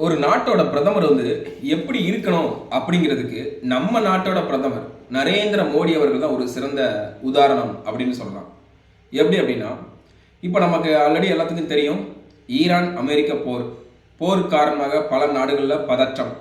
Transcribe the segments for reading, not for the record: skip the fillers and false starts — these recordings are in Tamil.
ஒரு நாட்டோட பிரதமர் எப்படி இருக்கணும் அப்படிங்கிறதுக்கு நம்ம நாட்டோட பிரதமர் நரேந்திர மோடி அவர்கள் தான் ஒரு சிறந்த உதாரணம் அப்படின்னு சொல்லலாம். எப்படி அப்படின்னா, இப்போ நமக்கு ஆல்ரெடி எல்லாத்துக்கும் தெரியும், ஈரான் அமெரிக்க போர் காரணமாக பல நாடுகளில் பதற்றம்.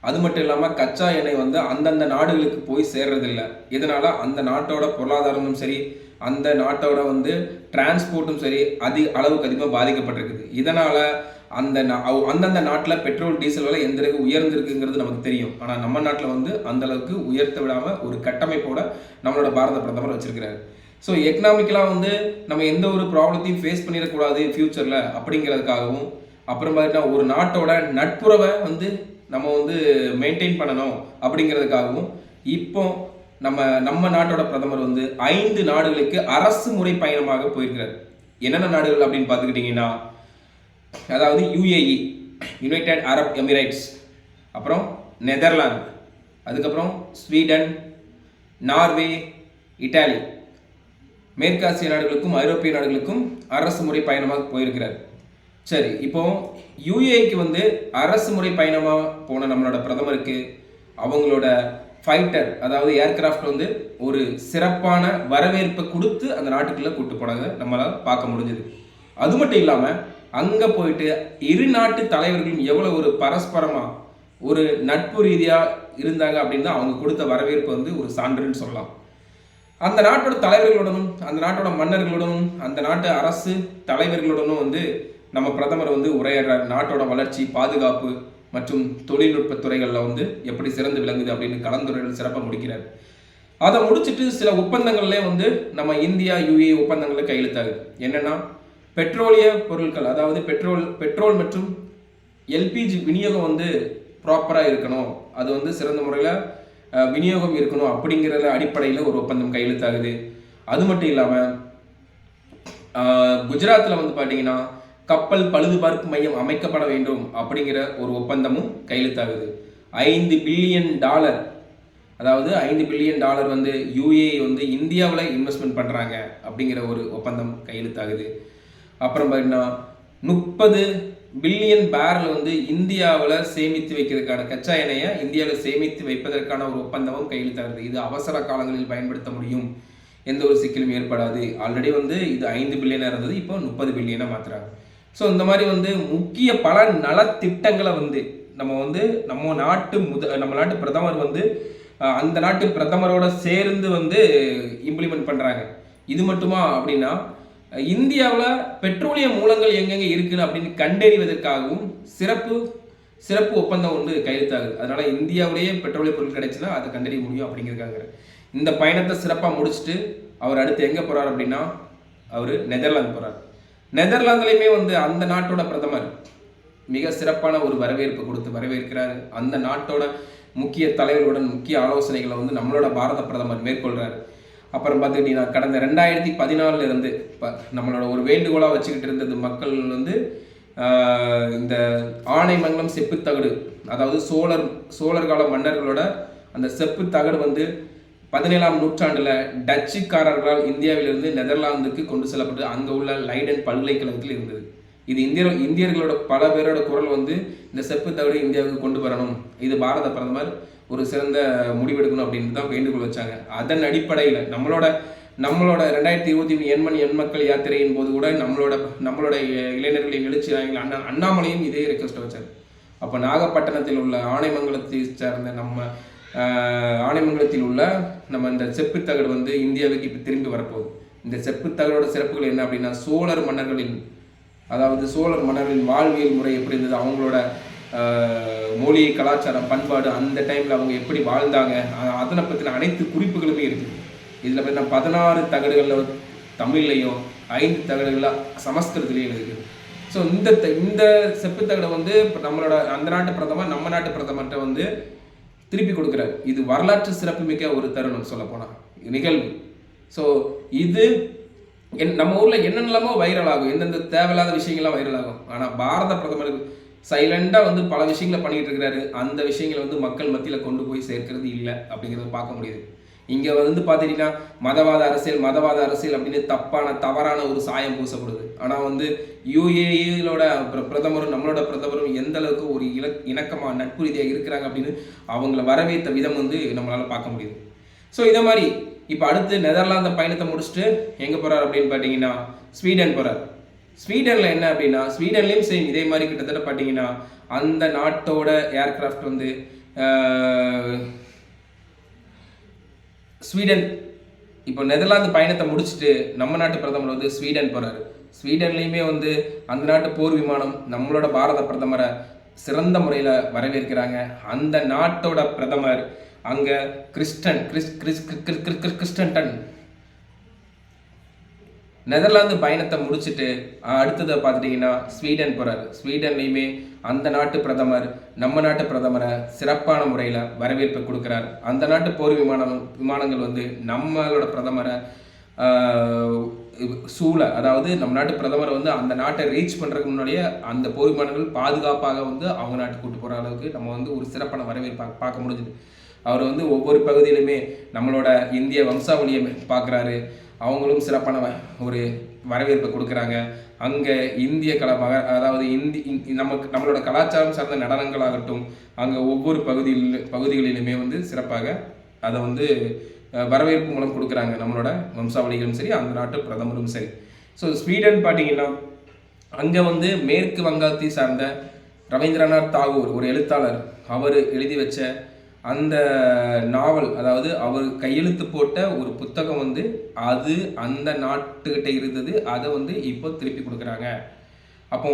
அது மட்டும் இல்லாமல் கச்சா எண்ணெய் அந்தந்த நாடுகளுக்கு போய் சேர்றதில்லை. இதனால அந்த நாட்டோட பொருளாதாரமும் சரி, அந்த நாட்டோட டிரான்ஸ்போர்ட்டும் சரி அளவுக்கு அதிகமாக பாதிக்கப்பட்டிருக்குது. இதனால அந்தந்த நாட்டில் பெட்ரோல் டீசல் விலை எந்த அளவுக்கு உயர்ந்திருக்குங்கிறது நமக்கு தெரியும். ஆனால் நம்ம நாட்டில் அந்த அளவுக்கு உயர்த்த விடாமல் ஒரு கட்டமைப்போட நம்மளோட பாரத பிரதமர் வச்சிருக்கிறாரு. ஸோ எக்கனாமிக்கலாக நம்ம எந்த ஒரு ப்ராப்ளத்தையும் ஃபேஸ் பண்ணிடக்கூடாது ஃபியூச்சரில் அப்படிங்கிறதுக்காகவும், அப்புறம் பார்த்தீங்கன்னா ஒரு நாட்டோட நட்புறவை நம்ம மெயின்டைன் பண்ணணும் அப்படிங்கிறதுக்காகவும் இப்போ நம்ம நாட்டோட பிரதமர் 5 நாடுகளுக்கு அரசு முறை பயணமாக போயிருக்கிறார். என்னென்ன நாடுகள் அப்படின்னு பார்த்துக்கிட்டிங்கன்னா, அதாவது யுஏஇ, யுனைடெட் அரப் எமிரேட்ஸ், அப்புறம் நெதர்லாந்து, அதுக்கப்புறம் ஸ்வீடன், நார்வே, இட்டாலி, மேற்காசிய நாடுகளுக்கும் ஐரோப்பிய நாடுகளுக்கும் அரசு முறை பயணமாக போயிருக்கிறார். சரி, இப்போ யுஏஇக்கு அரசு முறை பயணமாக போன நம்மளோட பிரதமருக்கு அவங்களோட ஃபைட்டர், அதாவது ஏர்கிராஃப்ட் ஒரு சிறப்பான வரவேற்பை கொடுத்து அந்த நாட்டுக்குள்ளே கூப்பிட்டு போனாங்க, நம்மளால் பார்க்க முடிஞ்சது. அது மட்டும் இல்லாமல் அங்கே போயிட்டு இரு நாட்டு தலைவர்களும் எவ்வளோ ஒரு பரஸ்பரமாக ஒரு நட்பு ரீதியாக இருந்தாங்க அப்படின்னு அவங்க கொடுத்த வரவேற்பு ஒரு சான்றுன்னு சொல்லலாம். அந்த நாட்டோட தலைவர்களுடனும், அந்த நாட்டோட மன்னர்களுடனும், அந்த நாட்டு அரசு தலைவர்களுடனும் நம்ம பிரதமர் உரையாடுறார். நாட்டோட வளர்ச்சி, பாதுகாப்பு மற்றும் தொழில்நுட்ப துறைகளில் எப்படி சிறந்து விளங்குது அப்படின்னு கலந்துரையாடல் சிறப்பாக முடிக்கிறார். அதை முடிச்சுட்டு சில ஒப்பந்தங்கள்லேயே நம்ம இந்தியா யுஏ ஒப்பந்தங்களில் கையெழுத்தாகுது. என்னென்னா, பெட்ரோலிய பொருட்கள், அதாவது பெட்ரோல் மற்றும் எல்பிஜி விநியோகம் ப்ராப்பராக இருக்கணும், அது சிறந்த முறையில் விநியோகம் இருக்கணும் அப்படிங்கிற அடிப்படையில் ஒரு ஒப்பந்தம் கையெழுத்தாகுது. அது மட்டும் இல்லாமல் குஜராத்தில் பார்த்தீங்கன்னா கப்பல் பழுதுபார்ப்பு மையம் அமைக்கப்பட வேண்டும் அப்படிங்கிற ஒரு ஒப்பந்தமும் கையெழுத்தாகுது. $5 பில்லியன், அதாவது $5 பில்லியன் யுஏஇ இந்தியாவில் இன்வெஸ்ட்மெண்ட் பண்ணுறாங்க அப்படிங்கிற ஒரு ஒப்பந்தம் கையெழுத்தாகுது. அப்புறம் பார்த்தீங்கன்னா 30 பில்லியன் பேரல் இந்தியாவில் சேமித்து வைக்கிறதுக்கான கச்சா எண்ணெயை இந்தியாவில் சேமித்து வைப்பதற்கான ஒரு ஒப்பந்தமும் கையெழுத்தாகுது. இது அவசர காலங்களில் பயன்படுத்த முடியும், எந்த ஒரு சிக்கலும் ஏற்படாது. ஆல்ரெடி இது 5 பில்லியனாக இருந்தது, இப்போ 30 பில்லியனாக மாற்றுறாங்க. ஸோ இந்த மாதிரி முக்கிய பல நலத்திட்டங்களை நம்ம நாட்டு பிரதமர் அந்த நாட்டு பிரதமரோட சேர்ந்து இம்ப்ளிமெண்ட் பண்ணுறாங்க. இது மட்டுமா அப்படின்னா, இந்தியாவில் பெட்ரோலிய மூலங்கள் எங்கெங்கே இருக்குன்னு அப்படின்னு கண்டறிவதற்காகவும் சிறப்பு ஒப்பந்தம் கையெழுத்தாகுது. அதனால இந்தியாவிலேயே பெட்ரோலிய பொருள் கிடைச்சுன்னா அதை கண்டறிய முடியும் அப்படிங்கிறதுக்காக இந்த பயணத்தை சிறப்பாக முடிச்சுட்டு அவர் அடுத்து எங்கே போகிறார் அப்படின்னா, அவர் நெதர்லாந்து போகிறார். நெதர்லாந்துலேயுமே அந்த நாட்டோட பிரதமர் மிக சிறப்பான ஒரு வரவேற்பு கொடுத்து வரவேற்கிறார். அந்த நாட்டோட முக்கிய தலைவர்களுடன் முக்கிய ஆலோசனைகளை நம்மளோட பாரத பிரதமர் மேற்கொள்கிறார். அப்புறம் பார்த்துக்கிட்டிங்கன்னா, கடந்த 2014 இருந்து நம்மளோட ஒரு வேண்டுகோளாக வச்சுக்கிட்டு இருந்தது மக்கள் இந்த ஆனைமங்கலம் செப்புத்தகடு, அதாவது சோழர் கால மன்னர்களோட அந்த செப்புத்தகடு 17ஆம் நூற்றாண்டில் டச்சுக்காரர்களால் இந்தியாவிலிருந்து நெதர்லாந்துக்கு கொண்டு செல்லப்பட்டு அங்கே உள்ள லைடன் பல்கலைக்கழகத்தில் இருந்தது. இது இந்தியர்களோட பல பேரோட குரல் இந்த செப்புத்தகடு இந்தியாவுக்கு கொண்டு வரணும், இது பாரத பிரதமர் ஒரு சிறந்த முடிவெடுக்கணும் அப்படின்னு தான் வேண்டுகோள் வச்சாங்க. அதன் அடிப்படையில் நம்மளோட 2023 எண் மக்கள் யாத்திரையின் போது கூட நம்மளோட இளைஞர்களின் எழுச்சி அண்ணாமலையும் இதே ரெக்வஸ்ட்டை வச்சார். அப்போ நாகப்பட்டினத்தில் உள்ள ஆனைமங்கலத்தை சார்ந்த ஆனைமங்கலத்தில் உள்ள இந்த செப்புத்தகடு இந்தியாவுக்கு இப்போ திரும்பி வரப்போகுது. இந்த செப்புத்தகடோட சிறப்புகள் என்ன அப்படின்னா, சோழர் மன்னர்களின் வாழ்வியல் முறை எப்படி இருந்தது, அவங்களோட மொழி, கலாச்சாரம், பண்பாடு, அந்த டைமில் அவங்க எப்படி வாழ்ந்தாங்க, அதனை பற்றின அனைத்து குறிப்புகளுமே இருக்குது. இதில் பார்த்தீங்கன்னா 16 தகடுகளில் தமிழ்லையும் 5 தகடுகளில் சமஸ்கிருதத்துலேயும் இருக்குது. ஸோ இந்த செப்புத்தகடை இப்போ நம்மளோட அந்த நாட்டு பிரதமர் நம்ம நாட்டு பிரதமர்கிட்ட திருப்பி கொடுக்குறாரு. இது வரலாற்று சிறப்புமிக்க ஒரு தருணம் சொல்லப்போனால் நிகழ்வு. ஸோ இது நம்ம ஊரில் என்னென்னலாமோ வைரல் ஆகும், எந்தெந்த தேவையில்லாத விஷயங்கள்லாம் வைரல் ஆகும். ஆனால் பாரத பிரதமர் சைலண்டாக பல விஷயங்களை பண்ணிகிட்டு இருக்கிறாரு. அந்த விஷயங்களை மக்கள் மத்தியில் கொண்டு போய் சேர்க்கிறது இல்லை அப்படிங்கிறத பார்க்க முடியுது. இங்கே வந்து பார்த்துக்கிட்டிங்கன்னா மதவாத அரசியல் அப்படின்னு தவறான ஒரு சாயம் பூசப்படுது. ஆனால் வந்து யுஏஇலோட பிரதமரும் நம்மளோட பிரதமரும் எந்த அளவுக்கு ஒரு இணக்கமாக நட்பு ரீதியாக இருக்கிறாங்க அப்படின்னு அவங்கள வரவேற்ற விதம் வந்து நம்மளால் பார்க்க முடியுது. ஸோ இதை மாதிரி இப்போ அடுத்து நெதர்லாந்து பயணத்தை முடிச்சுட்டு எங்கே போகிறார் அப்படின்னு பார்த்தீங்கன்னா ஸ்வீடன் போகிறார். ஸ்வீடனில் என்ன அப்படின்னா ஸ்வீடன்லேயும் சேம் இதே மாதிரி கிட்டத்தட்ட பார்த்தீங்கன்னா அந்த நாட்டோட ஏர்கிராஃப்ட் வந்து ஸ்வீடன் இப்போ நெதர்லாந்து பயணத்தை முடிச்சுட்டு நம்ம நாட்டு பிரதமர் வந்து ஸ்வீடன் போகிறாரு. ஸ்வீடன்லேயுமே வந்து அந்த நாட்டு போர் விமானம் நம்மளோட பாரத பிரதமரை சிறந்த முறையில் வரவேற்கிறாங்க. அந்த நாட்டோட பிரதமர் அங்கே கிறிஸ்டன்டன் நெதர்லாந்து பயணத்தை முடிச்சுட்டு அடுத்ததை பார்த்துட்டிங்கன்னா ஸ்வீடன் போகிறார். ஸ்வீடன்லேயுமே அந்த நாட்டு பிரதமர் நம்ம நாட்டு பிரதமரை சிறப்பான முறையில் வரவேற்பு கொடுக்குறார். அந்த நாட்டு போர் விமானங்கள் வந்து நம்மளோட பிரதமரை அதாவது நம்ம நாட்டு பிரதமரை வந்து அந்த நாட்டை ரீச் பண்ணுறதுக்கு முன்னாடியே அந்த போர் விமானங்கள் பாதுகாப்பாக வந்து அவங்க நாட்டுக்கு கூட்டு போகிற அளவுக்கு நம்ம வந்து ஒரு சிறப்பான வரவேற்பு பார்க்க முடிஞ்சுது. அவர் வந்து ஒவ்வொரு பகுதியிலுமே நம்மளோட இந்திய வம்சாவளியை பார்க்குறாரு. அவங்களும் சிறப்பான ஒரு வரவேற்பை கொடுக்குறாங்க. அங்கே இந்திய அதாவது நம்மளோட கலாச்சாரம் சார்ந்த நடனங்களாகட்டும் அங்கே ஒவ்வொரு பகுதிகளிலுமே வந்து சிறப்பாக அதை வந்து வரவேற்பு மூலம் கொடுக்குறாங்க நம்மளோட வம்சாவளிகளும் சரி அந்த நாட்டு பிரதமரும் சரி. ஸோ ஸ்வீடன் பார்த்தீங்கன்னா அங்கே வந்து மேற்கு வங்காளத்தை சார்ந்த ரவீந்திரநாத் தாகூர் ஒரு எழுத்தாளர் அவர் எழுதி வச்ச அந்த நாவல், அதாவது அவர் கையெழுத்து போட்ட ஒரு புத்தகம் வந்து அது அந்த நாட்டுக்கிட்ட இருந்தது, அதை வந்து இப்போ திருப்பி கொடுக்குறாங்க. அப்போ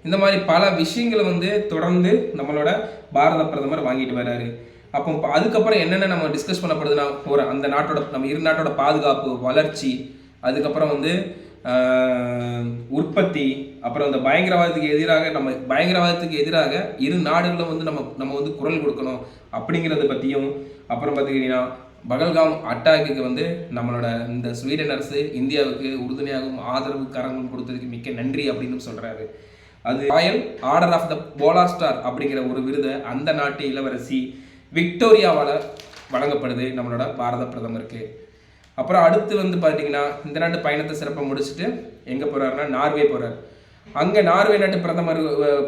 இந்த மாதிரி பல விஷயங்களை வந்து தொடர்ந்து நம்மளோட பாரத பிரதமர் வாங்கிட்டு வர்றாரு. அப்போ அதுக்கப்புறம் என்னென்ன நம்ம டிஸ்கஸ் பண்ணப்படுதுன்னா ஒரு அந்த நாட்டோட நம்ம இரு நாட்டோட பாதுகாப்பு வளர்ச்சி, அதுக்கப்புறம் வந்து உற்பத்தி, அப்புறம் இந்த பயங்கரவாதத்துக்கு எதிராக இரு நாடுகளும் வந்து நம்ம வந்து குரல் கொடுக்கணும் அப்படிங்கிறத பற்றியும், அப்புறம் பார்த்துக்கிட்டிங்கன்னா பகல்காம் அட்டாக்குக்கு வந்து நம்மளோட இந்த ஸ்வீடன் அரசு இந்தியாவுக்கு உறுதுணையாகவும் ஆதரவு கரங்களும் கொடுத்ததுக்கு மிக்க நன்றி அப்படின்னு சொல்கிறாரு. அது royal order of the polar star அப்படிங்கிற ஒரு விருதை அந்த நாட்டு இளவரசி விக்டோரியாவால் வழங்கப்படுது நம்மளோட பாரத பிரதமருக்கு. அப்புறம் அடுத்து வந்து பார்த்தீங்கன்னா இந்த நாட்டு பயணத்தை சிறப்பாக முடிச்சுட்டு எங்கே போகிறாருன்னா நார்வே போகிறார். அங்கே நார்வே நாட்டு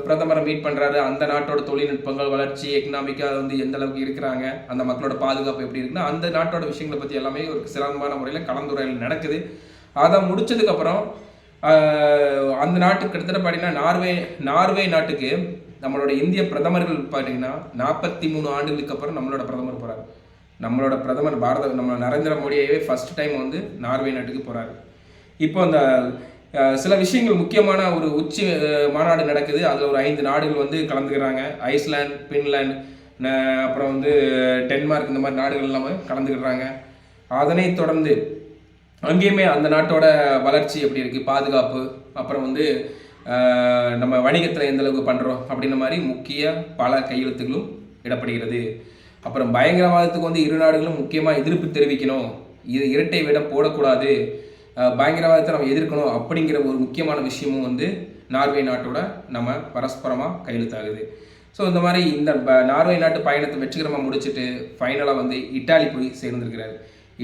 பிரதமரை மீட் பண்ணுறாரு. அந்த நாட்டோட தொழில்நுட்பங்கள் வளர்ச்சி எக்கனாமிக்காக வந்து எந்த அளவுக்கு இருக்கிறாங்க, அந்த மக்களோட பாதுகாப்பு எப்படி இருக்குன்னா அந்த நாட்டோட விஷயங்களை பற்றி எல்லாமே ஒரு சிறப்பான முறையில் கலந்துரையாடல் நடக்குது. அதை முடிச்சதுக்கப்புறம் அந்த நாட்டுக்கு கிட்டத்தட்ட பார்த்தீங்கன்னா நார்வே நாட்டுக்கு நம்மளோட இந்திய பிரதமர்கள் பார்த்தீங்கன்னா 43 ஆண்டுகளுக்கு அப்புறம் நம்மளோட பிரதமர் போகிறார். நம்மளோட பிரதமர் நம்ம நரேந்திர மோடியே ஃபர்ஸ்ட் டைம் வந்து நார்வே நாட்டுக்கு போகிறாரு. இப்போ அந்த சில விஷயங்கள் முக்கியமான ஒரு உச்சி மாநாடு நடக்குது. அதில் ஒரு 5 நாடுகள் வந்து கலந்துக்கிறாங்க. ஐஸ்லாந்து, பின்லாந்து, அப்புறம் வந்து டென்மார்க், இந்த மாதிரி நாடுகள் எல்லாமே கலந்துக்கிறாங்க. அதனை தொடர்ந்து அங்கேயுமே அந்த நாட்டோட வளர்ச்சி எப்படி இருக்குது, பாதுகாப்பு, அப்புறம் வந்து நம்ம வணிகத்தில் எந்த அளவுக்கு பண்ணுறோம் அப்படின்ற மாதிரி முக்கிய பல கையெழுத்துகளும் இடப்படுகிறது. அப்புறம் பயங்கரவாதத்துக்கு வந்து இரு நாடுகளும் முக்கியமாக எதிர்ப்பு தெரிவிக்கணும், இது இரட்டை வேடம் போடக்கூடாது, பயங்கரவாதத்தை நம்ம எதிர்க்கணும் அப்படிங்கிற ஒரு முக்கியமான விஷயமும் வந்து நார்வே நாட்டோட நம்ம பரஸ்பரமாக கையெழுத்தாகுது. ஸோ இந்த மாதிரி இந்த நார்வே நாட்டு பயணத்தை வெற்றிகரமாக முடிச்சுட்டு ஃபைனலாக வந்து இட்டாலி போய் சேர்ந்துருக்கிறாரு.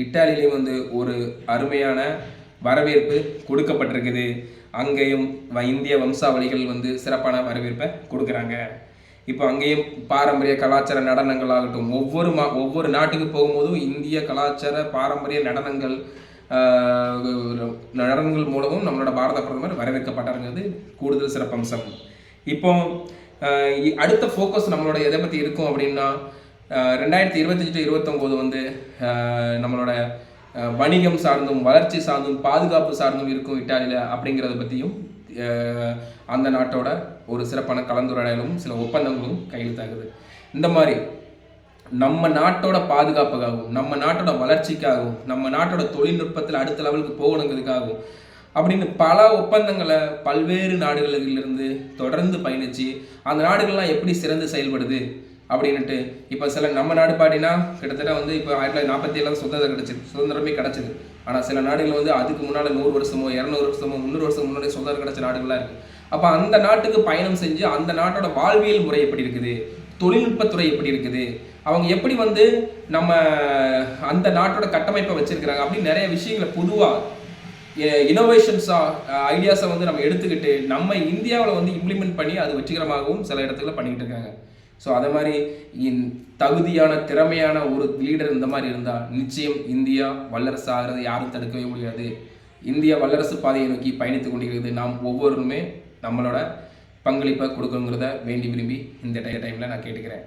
இட்டாலியிலையும் வந்து ஒரு அருமையான வரவேற்பு கொடுக்கப்பட்டிருக்குது. அங்கேயும் இந்திய வம்சாவளிகள் வந்து சிறப்பான வரவேற்பை கொடுக்குறாங்க. இப்போ அங்கேயும் பாரம்பரிய கலாச்சார நடனங்கள் ஆகட்டும், ஒவ்வொரு நாட்டுக்கு போகும்போதும் இந்திய கலாச்சார பாரம்பரிய நடனங்கள் மூலமும் நம்மளோட பாரத பிரதமர் வரவேற்கப்பட்டாருங்கிறது கூடுதல் சிறப்பம்சம். இப்போ அடுத்த ஃபோக்கஸ் நம்மளோட எதை பற்றி இருக்கும் அப்படின்னா 2028-29 வந்து நம்மளோட வணிகம் சார்ந்தும் வளர்ச்சி சார்ந்தும் பாதுகாப்பு சார்ந்தும் இருக்கும் இட்டாலியில் அப்படிங்கிறத பற்றியும் அந்த நாட்டோட ஒரு சிறப்பான கலந்துரையாடலும் சில ஒப்பந்தங்களும் கையெழுத்தாகுது. இந்த மாதிரி நம்ம நாட்டோட பாதுகாப்புக்காகவும் நம்ம நாட்டோட வளர்ச்சிக்காகவும் நம்ம நாட்டோட தொழில்நுட்பத்தில் அடுத்த லெவலுக்கு போகணுங்கிறதுக்காகவும் அப்படின்னு பல ஒப்பந்தங்களை பல்வேறு நாடுகளிலிருந்து தொடர்ந்து பயணித்து அந்த நாடுகள்லாம் எப்படி சிறந்து செயல்படுது அப்படின்ட்டு இப்போ சில நம்ம நாடு பாட்டினா கிட்டத்தட்ட வந்து இப்போ 1947 சுதந்திரமே கிடச்சிது. ஆனால் சில நாடுகள் வந்து அதுக்கு முன்னால் 100 வருஷமோ 200 வருஷமோ 300 வருஷம் முன்னாடி சுதந்திரம் கிடச்ச நாடுகளாக இருக்குது. அப்போ அந்த நாட்டுக்கு பயணம் செஞ்சு அந்த நாட்டோட வாழ்வியல் முறை எப்படி இருக்குது, தொழில்நுட்பத்துறை எப்படி இருக்குது, அவங்க எப்படி வந்து நம்ம அந்த நாட்டோட கட்டமைப்பை வச்சிருக்கிறாங்க அப்படின்னு நிறைய விஷயங்களை பொதுவாக இனோவேஷன்ஸாக ஐடியாஸை வந்து நம்ம எடுத்துக்கிட்டு நம்ம இந்தியாவில் வந்து இம்ப்ளிமெண்ட் பண்ணி அது வெற்றிகரமாகவும் சில இடத்துல பண்ணிக்கிட்டு இருக்காங்க. ஸோ அதே மாதிரி தகுதியான திறமையான ஒரு லீடர் இந்த மாதிரி இருந்தால் நிச்சயம் இந்தியா வல்லரசு ஆகிறது யாரும் தடுக்கவே முடியாது. இந்தியா வல்லரசு பாதையை நோக்கி பயணித்து கொண்டிருக்கிறது. நாம் ஒவ்வொருமே நம்மளோட பங்களிப்பை கொடுக்கணுங்கிறத வேண்டி விரும்பி இந்த டைமில் நான் கேட்டுக்கிறேன்.